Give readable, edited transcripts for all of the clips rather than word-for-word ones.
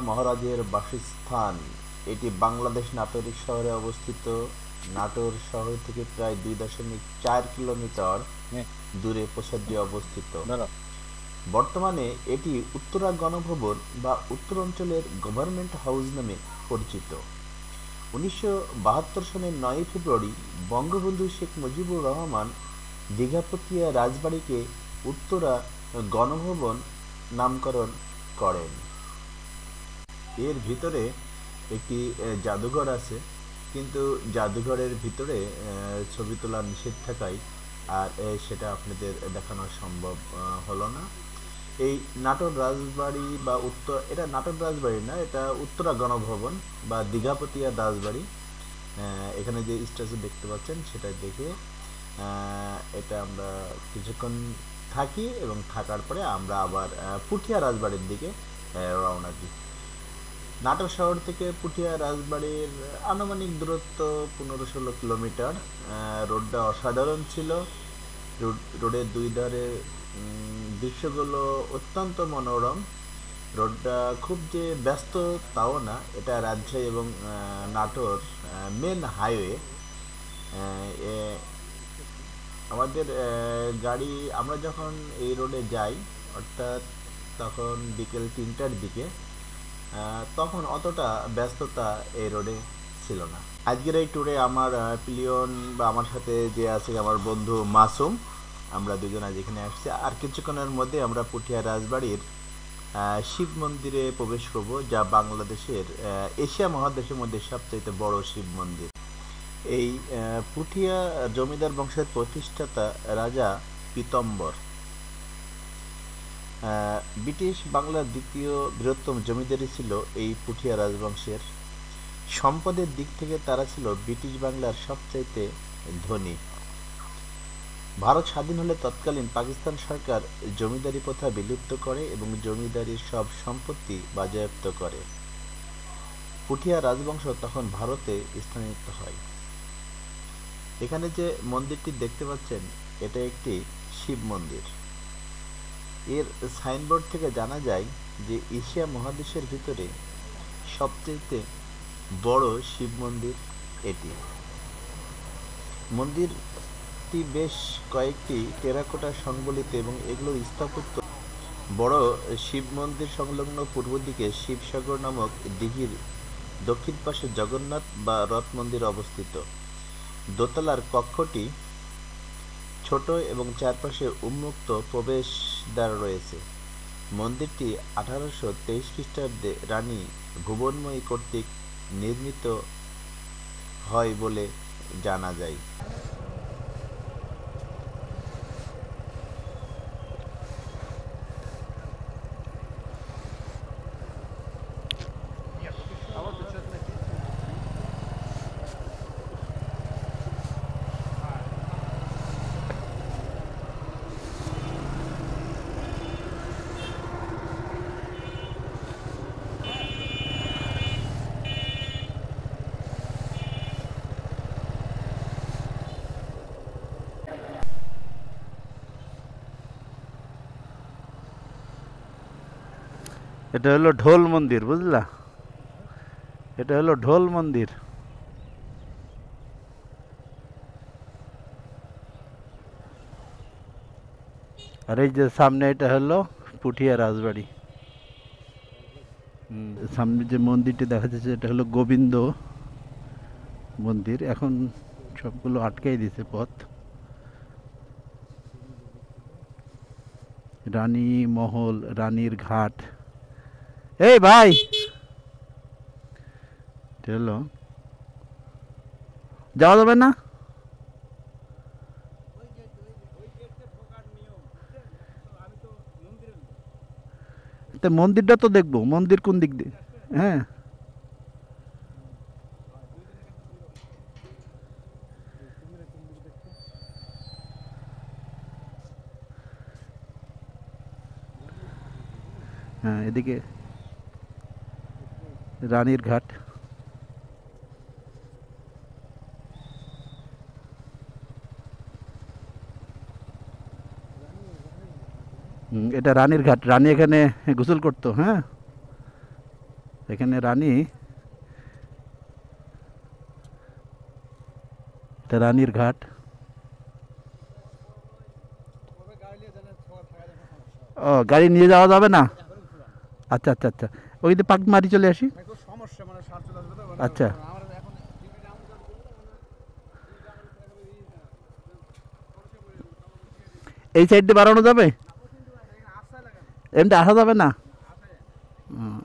মহারাজের বাসস্থান। এটি বাংলাদেশ নাটোর শহরে অবস্থিত। নাটোর শহর থেকে প্রায় 2.4 কিলোমিটার দূরে পোশাকটি অবস্থিত। বর্তমানে এটি উত্তরা গণভবন বা উত্তরাঞ্চলের গভর্নমেন্ট হাউস নামে পরিচিত। 1972 সালের 9 ফেব্রুয়ারি বঙ্গবন্ধু শেখ মুজিবুর রহমান দীঘাপতিয়া রাজবাড়িকে উত্তরা গণভবন নামকরণ করেন। এর ভিতরে একটি জাদুঘর আছে, কিন্তু জাদুঘরের ভিতরে ছবি তোলা নিষেধ থাকায় আর সেটা আপনাদের দেখানো সম্ভব হলো না। এই নাটোর রাজবাড়ি বা এটা নাটোর রাজবাড়ি না, এটা উত্তরা গণভবন বা দীঘাপতিয়া রাজবাড়ি। এখানে যে স্ট্যাচু দেখতে পাচ্ছেন সেটা দেখে এটা আমরা কিছুক্ষণ থাকি এবং থাকার পরে আমরা আবার পুঠিয়া রাজবাড়ির দিকে রওনা দিই। নাটোর শহর থেকে পুঠিয়া রাজবাড়ির আনুমানিক দূরত্ব 15-16 কিলোমিটার। রোডটা অসাধারণ ছিল। রোডের দুই ধারে দৃশ্যগুলো অত্যন্ত মনোরম। রোডটা খুব যে ব্যস্ত তাও না, এটা রাজশাহী এবং নাটোর মেন হাইওয়ে। আমাদের গাড়ি আমরা যখন এই রোডে যাই, অর্থাৎ তখন বিকেল 3টার দিকে, তখন অতটা ব্যস্ততা এই রোডে ছিল না। আজকের এই ট্যুরে আমার পিলিয়ন বা আমার সাথে যে আছে আমার বন্ধু মাসুম, আমরা দুজন আজ এখানে আসছি। আর কিছুক্ষণের মধ্যে আমরা পুঠিয়া রাজবাড়ির শিব মন্দিরে প্রবেশ করব, যা বাংলাদেশের এশিয়া মহাদেশের মধ্যে সবচেয়ে বড় শিব মন্দির। এই পুঠিয়া জমিদার বংশের প্রতিষ্ঠাতা রাজা পীতম্বর ব্রিটিশ বাংলার দ্বিতীয় বৃহত্তম জমিদারি ছিল এই পুঠিয়া রাজবংশের। সম্পদের দিক থেকে তারা ছিল ব্রিটিশ বাংলার সবচাইতে ধনী। ভারত স্বাধীন হলে তৎকালীন পাকিস্তান সরকার জমিদারি প্রথা বিলুপ্ত করে এবং জমিদারির সব সম্পত্তি বাজেয়াপ্ত করে। পুঠিয়া রাজবংশ তখন ভারতে স্থানান্তরিত হয়। এখানে যে মন্দিরটি দেখতে পাচ্ছেন, এটা একটি শিব মন্দির। এর সাইনবোর্ড থেকে জানা যায় যে এশিয়া মহাদেশের ভিতরে সবচেয়ে বড় শিব মন্দির এটি। মন্দিরটি বেশ কয়েকটি টেরাকোটা সংবলিত এবং এগুলোর স্থাপত্য বড়। শিব মন্দির সংলগ্ন পূর্ব দিকে শিবসাগর নামক দিঘির দক্ষিণ পাশে জগন্নাথ বা রথ মন্দির অবস্থিত। দোতলার কক্ষটি ছোট এবং চারপাশে উন্মুক্ত প্রবেশদ্বার রয়েছে। মন্দিরটি 1823 খ্রিস্টাব্দে রানী ভুবনময়ী কর্তৃক নির্মিত হয় বলে জানা যায়। এটা হলো ঢোল মন্দির, বুঝলা? এটা হলো ঢোল মন্দির। আর এই যে সামনে এটা হলো পুঠিয়া রাজবাড়ি। সামনে যে মন্দিরটি দেখা যাচ্ছে এটা হলো গোবিন্দ মন্দির। এখন সবগুলো আটকাই দিয়েছে পথ। রানী মহল, রানীর ঘাট। এই ভাই, এটা হলো যাওয়া যাবে না? তা মন্দিরটা তো দেখবো। মন্দির কোন দিক দিয়ে? হ্যাঁ, হ্যাঁ, এদিকে রানীর ঘাট। এটা রানীর ঘাট। রানী এখানে গোসল করতো। হ্যাঁ, এখানে রানী, এটা রানীর ঘাট। ও গাড়ি নিয়ে যাওয়া যাবে না? আচ্ছা আচ্ছা আচ্ছা, ওই যে পাক মারি চলে আসি। আচ্ছা, এই সাইড দিয়ে বাড়ানো যাবে? এমনি আসা যাবে না?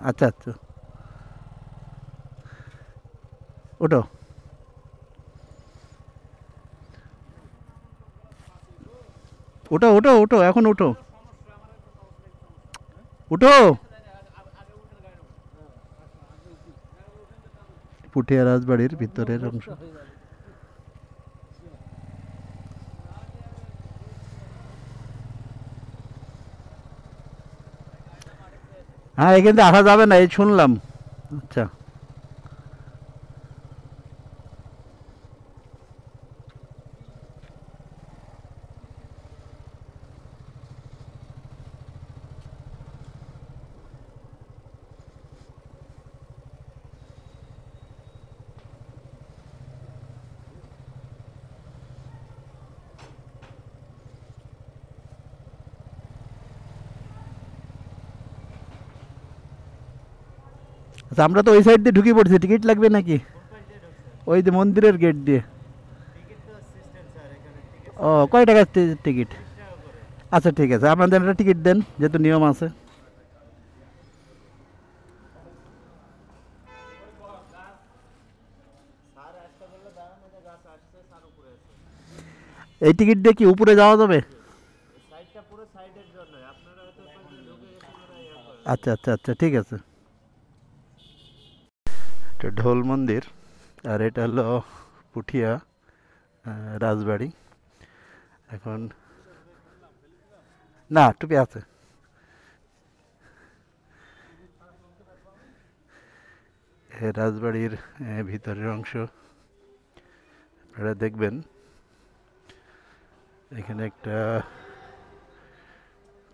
আচ্ছা আচ্ছা, ওটো ওটো ওটো ওটো, এখন ওটো ওটো। পুঠিয়া রাজবাড়ির ভিতরের অংশ। হ্যাঁ, এখান থেকে আসা যাবে না এই শুনলাম। আচ্ছা, আচ্ছা, আমরা তো ওই সাইড দিয়ে ঢুকে পড়ছি, টিকিট লাগবে নাকি? ওই যে মন্দিরের গেট দিয়ে। ও, কয় টাকা টিকিট? আচ্ছা ঠিক আছে, আপনাদের একটা টিকিট দেন, যেহেতু নিয়ম আছে। এই টিকিট দিয়ে কি উপরে যাওয়া যাবে? আচ্ছা আচ্ছা আচ্ছা, ঠিক আছে। এটা ঢোল মন্দির, আর এটা হলো পুঠিয়া রাজবাড়ি। এখন না, টুপি আছে। রাজবাড়ির ভিতরের অংশ আপনারা দেখবেন। এখানে একটা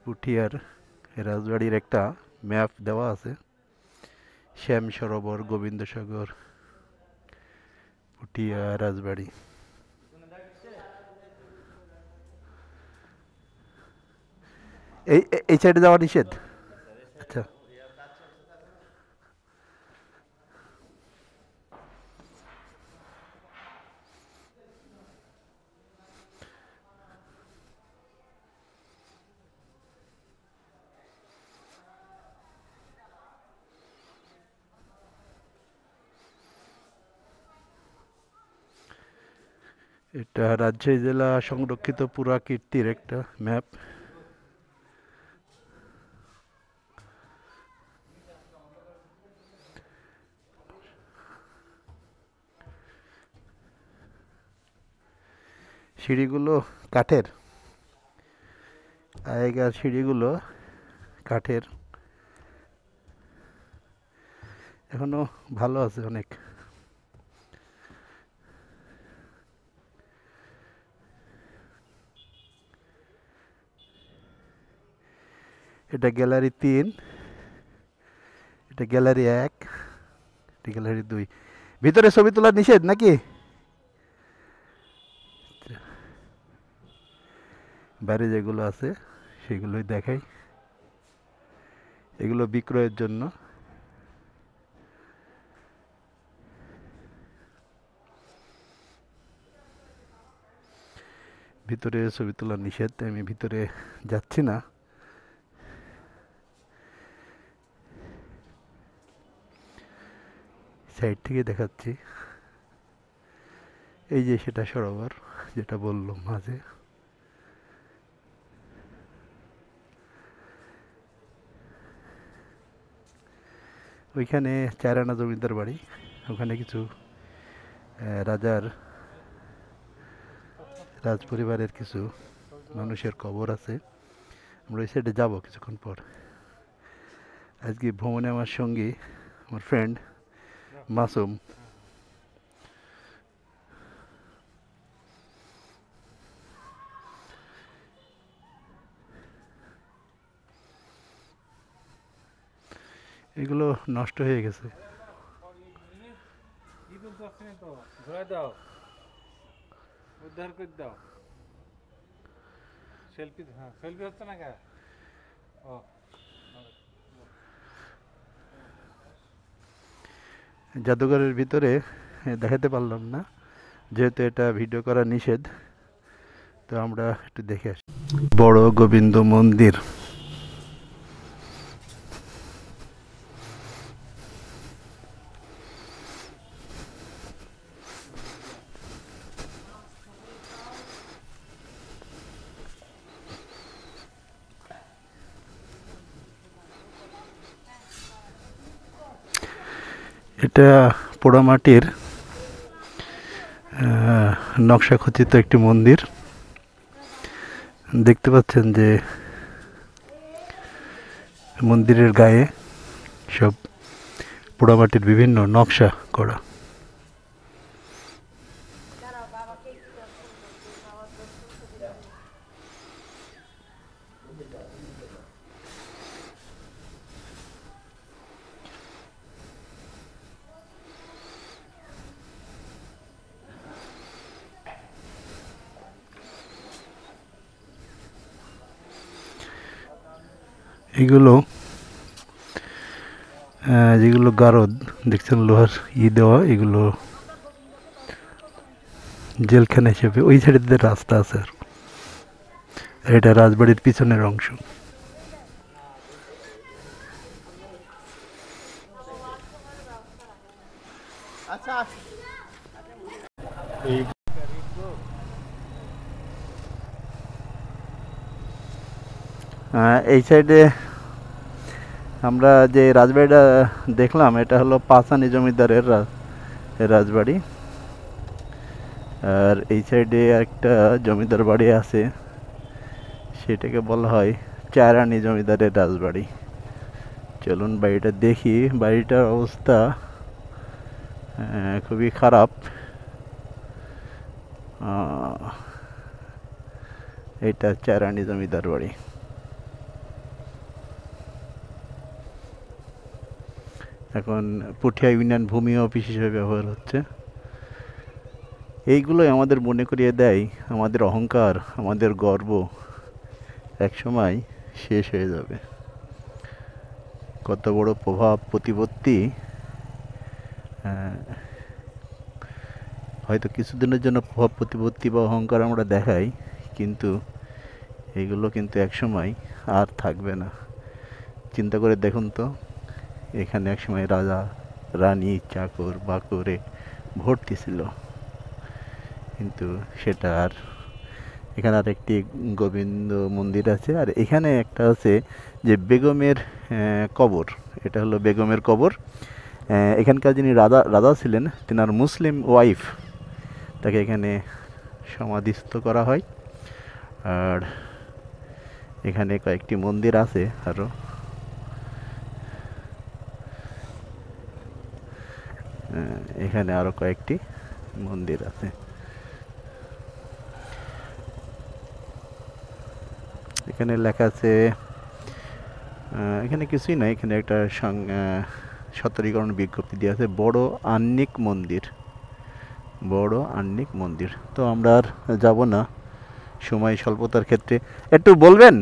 পুঠিয়ার রাজবাড়ির একটা ম্যাপ দেওয়া আছে। শ্যাম সরোবর, গোবিন্দসাগর, পুঠিয়া রাজবাড়ি। এই এই সাইডে যাওয়া নিষেধ? আচ্ছা, এটা রাজশাহী জেলা সংরক্ষিত পুরাকীর্তির একটা ম্যাপ। সিঁড়িগুলো কাঠের, আগেকার সিঁড়িগুলো কাঠের, এখনো ভালো আছে অনেক। এটা গ্যালারি 3, এটা গ্যালারি 1, এটা গ্যালারি 2। ভিতরে ছবি তোলা নিষেধ নাকি? বাইরে যেগুলো আছে সেগুলোই দেখাই। এগুলো বিক্রয়ের জন্য। ভিতরে ছবি তোলা নিষেধ, আমি ভিতরে যাচ্ছি না। সাইড থেকে দেখাচ্ছি। এই যে সেটা সরোবর, যেটা বললাম মাঝে। ওইখানে চারানা জমিদার বাড়ি, ওখানে কিছু রাজার, রাজ পরিবারের কিছু মানুষের কবর আছে। আমরা ওই সাইডে যাবো কিছুক্ষণ পর। আজকে ভ্রমণে আমার সঙ্গী আমার ফ্রেন্ড মাসুম। এগুলো নষ্ট হয়ে গেছে। উদ্ধার করে দাও। সেলফি, হ্যাঁ সেলফি হচ্ছে না কে? ও জাদুঘরের ভিতরে দেখাতে পারলাম না, যেহেতু এটা ভিডিও করা নিষেধ, তো আমরা একটু দেখে আসি। বড় গোবিন্দ মন্দির। এটা পোড়ামাটির নকশা খচিত একটি মন্দির। দেখতে পাচ্ছেন যে মন্দিরের গায়ে সব পোড়ামাটির বিভিন্ন নকশা করা। এগুলো যেগুলো গারদ দেখছেন লোহার দেওয়া, এগুলো জেলখানা হিসেবে ওই সাইডে রাস্তা আছে। আর এটা রাজবাড়ির পিছনের অংশ। এই সাইডে আমরা যে রাজবাড়িটা দেখলাম, এটা হলো পাঁচানি জমিদারের রাজবাড়ি। আর এই সাইডে একটা জমিদার বাড়ি আছে, সেটাকে বলা হয় চারানি জমিদারের রাজবাড়ি। চলুন বাড়িটা দেখি। বাড়িটার অবস্থা খুবই খারাপ। এটা চারানি জমিদার বাড়ি। এখন পুঠিয়া ইউনিয়ন ভূমি অফিস হিসেবে ব্যবহার হচ্ছে। এইগুলোই আমাদের মনে করিয়ে দেয় আমাদের অহংকার, আমাদের গর্ব একসময় শেষ হয়ে যাবে। কত বড় প্রভাব প্রতিপত্তি হয়তো কিছুদিনের জন্য প্রভাব প্রতিপত্তি বা অহংকার আমরা দেখাই, কিন্তু এগুলো কিন্তু একসময় আর থাকবে না। চিন্তা করে দেখুন তো, এখানে একসময় রাজা রানী চাকর বাকরে ভর্তি ছিল, কিন্তু সেটা আর। এখানে আর একটি গোবিন্দ মন্দির আছে, আর এখানে একটা আছে যে বেগমের কবর। এটা হলো বেগমের কবর। এখানকার যিনি রাজা ছিলেন, তেনার মুসলিম ওয়াইফ, তাকে এখানে সমাধিস্থ করা হয়। আর এখানে কয়েকটি মন্দির আছে আরও। এখানে আরো কয়েকটি মন্দির আছে। এখানে লেখা আছে, এখানে কিছুই নাই, এখানে একটা সতরীকরণ বিজ্ঞপ্তি দেওয়া আছে, বড় আহ্নিক মন্দির, বড় আহ্নিক মন্দির। তো আমরা আর যাব না সময় স্বল্পতার ক্ষেত্রে। একটু বলবেন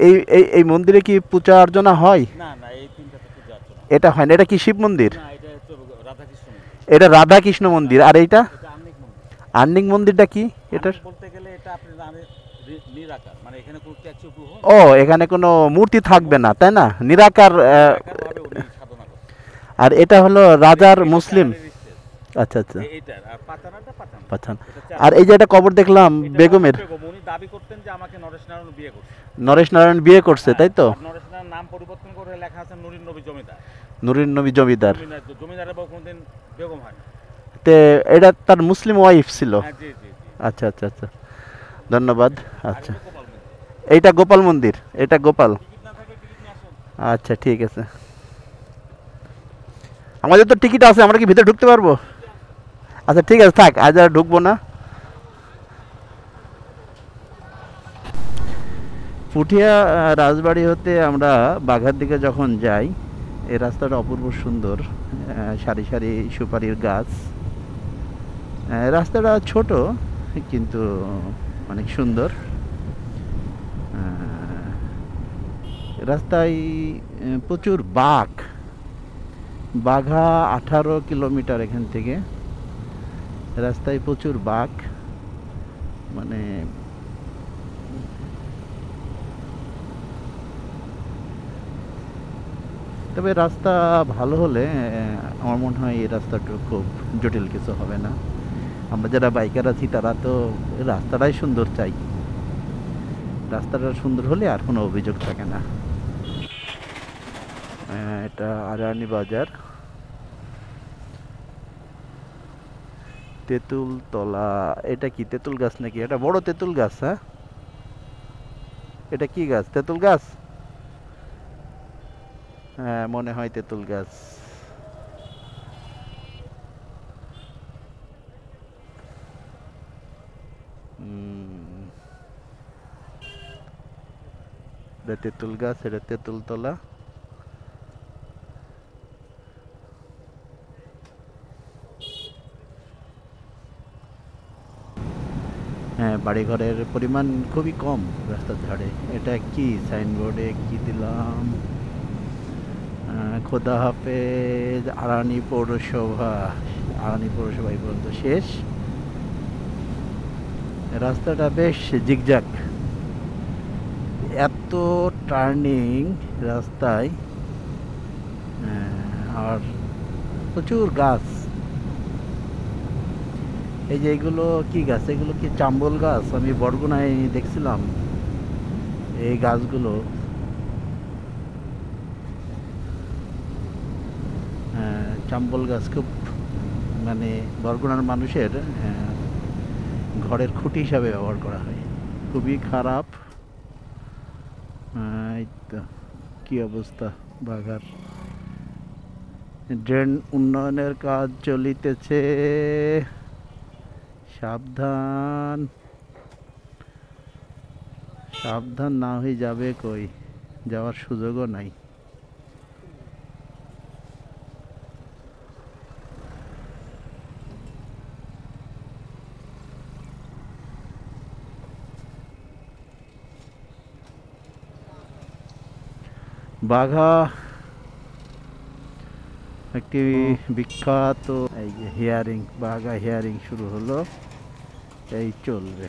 এই এই এই মন্দিরে কি পূজা অর্চনা হয়? না না, এই তিনটাতে পূজা অর্চনা এটা হয় না। এটা কি শিব মন্দির? না, এটা হচ্ছে রাধাকৃষ্ণ মন্দির। এটা রাধা কৃষ্ণ মন্দির। আর এইটা এটা আহ্নিক মন্দির। আহ্নিক মন্দিরটা কি? এটা বলতে গেলে এটা আপনি নিরাকার, মানে এখানে কোনো স্ট্যাচু ও, এখানে কোনো মূর্তি থাকবে না, তাই না? নিরাকার। ভাবে উনি সাধনা করেন। আর এটা হলো রাজার মুসলিম। আচ্ছা আচ্ছা, এইটার আর পাতানাটা পাঠান। আর এই যে একটা কবর দেখলাম বেগমের, উনি দাবি করতেন যে আমাকে নরেশ নারায়ণ বিয়ে করছে। নরেশ নারায়ণ বিয়ে করছে, তাই তো? নরেশ নারায়ণ নাম পরিবর্তন করে লেখা আছে নুরিন নবী জমিদার। নুরিন নবী জমিদার। জমিদারের বউ কোনদিন বেগম হয় না। তে এটা তার মুসলিম ওয়াইফ ছিল। জি জি। আচ্ছা আচ্ছা আচ্ছা, ধন্যবাদ। আচ্ছা, এইটা গোপাল মন্দির, এটা গোপাল। আচ্ছা ঠিক আছে, আমাদের তো টিকিট আছে, আমরা কি ভিতরে ঢুকতে পারবো? আচ্ছা ঠিক আছে, থাক, আজ আর ঢুকবো না। পুঠিয়া রাজবাড়ি হতে আমরা বাঘার দিকে যখন যাই, এই রাস্তাটা অপূর্ব সুন্দর। সারি সারি সুপারির গাছ। রাস্তাটা ছোট কিন্তু অনেক সুন্দর। রাস্তায় প্রচুর বাঘ। বাঘা 18 কিলোমিটার এখান থেকে। রাস্তায় প্রচুর বাঘ, মানে তবে রাস্তা ভালো হলে আমার মনে হয় এই রাস্তাটা খুব জটিল কিছু হবে না। আমরা যারা বাইকার আছি তারা তো রাস্তাটাই সুন্দর চাই। রাস্তাটা সুন্দর হলে আর কোনো অভিযোগ থাকে না। এটা আরানি বাজার, তেঁতুল তলা। এটা কি তেঁতুল গাছ নাকি? এটা বড় তেঁতুল গাছ। হ্যাঁ, এটা কি গাছ? তেঁতুল গাছ? হ্যাঁ, মনে হয় তেঁতুল গাছ। এটা তেঁতুল গাছ, এটা তেঁতুল তলা। হ্যাঁ, বাড়িঘরের পরিমাণ খুবই কম রাস্তার ধারে। এটা কি সাইনবোর্ডে কি দিলাম? খোদা হাফেজ আরানি পৌরসভা। আরানি পৌরসভা এই পর্যন্ত শেষ। রাস্তাটা বেশ জিগজাগ, এত টার্নিং রাস্তায়, আর প্রচুর গাছ। এই যে এগুলো কি গাছ? এগুলো কি চাম্বল গাছ? আমি বরগুনায় দেখছিলাম এই গাছগুলো। চাম্বল গাছ খুব, মানে বরগুনার মানুষের ঘরের খুঁটি হিসাবে ব্যবহার করা হয়। খুবই খারাপ। এই তো কি অবস্থা বাঘার। ড্রেন উন্নয়নের কাজ চলিতেছে, সাবধান। সাবধান না হয়ে যাবে কই, যাওয়ার সুযোগও নাই। বাঘা একটি বিখ্যাত, এই যে হিয়ারিং, বাঘা হিয়ারিং শুরু হলো, এই চলবে।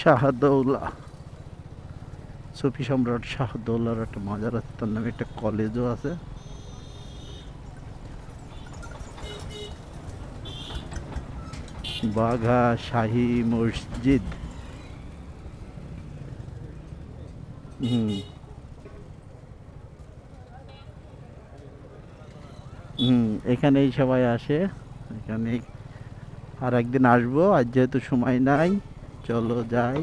শাহদৌলা, সুফি সম্রাট শাহদৌলার একটা মাজারার নামে একটা কলেজও আছে। বাঘা শাহী মসজিদ। এখানেই সবাই আসে। এখানে আর একদিন আসবো, আজ যেহেতু সময় নাই, চলো যাই।